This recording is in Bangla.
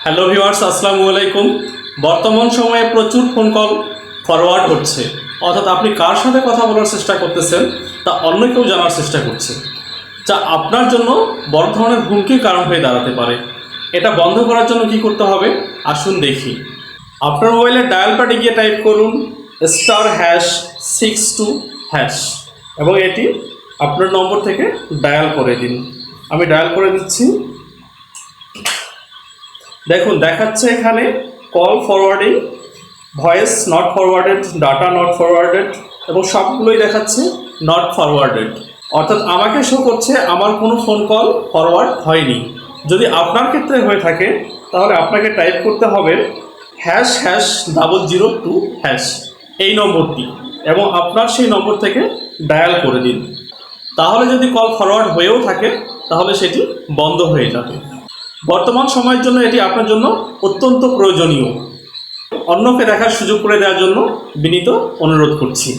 হ্যালো ভিউয়ার্স, আসসালামু আলাইকুম। বর্তমান সময়ে প্রচুর ফোন কল ফরওয়ার্ড হচ্ছে, অর্থাৎ আপনি কার সাথে কথা বলার চেষ্টা করতেছেন তা অন্য কেউ জানার চেষ্টা করছে, যা আপনার জন্য বড় ধরনের হুমকির কারণ হয়ে দাঁড়াতে পারে। এটা বন্ধ করার জন্য কি করতে হবে আসুন দেখি। আপনার মোবাইলের ডায়াল প্যাডে গিয়ে টাইপ করুন *#62# এবং এটি আপনার নম্বর থেকে ডায়াল করে দিন। আমি ডায়াল করে দিচ্ছি। দেখুন দেখাচ্ছে এখানে call forwarding, voice not forwarded, data not forwarded এবং সবগুলোই দেখাচ্ছে নট ফরওয়ার্ডেড, অর্থাৎ আমাকে শো করছে আমার কোনো ফোন কল ফরওয়ার্ড হয়নি। যদি আপনার ক্ষেত্রে হয়ে থাকে তাহলে আপনাকে টাইপ করতে হবে #002# এই নম্বরটি এবং আপনার সেই নম্বর থেকে ডায়াল করে দিন। তাহলে যদি কল ফরওয়ার্ড হয়েও থাকে তাহলে সেটি বন্ধ হয়ে যাবে। বর্তমান সময়ের জন্য এটি আপনার জন্য অত্যন্ত প্রয়োজনীয়। অন্যকে দেখার সুযোগ করে দেওয়ার জন্য বিনীত অনুরোধ করছি।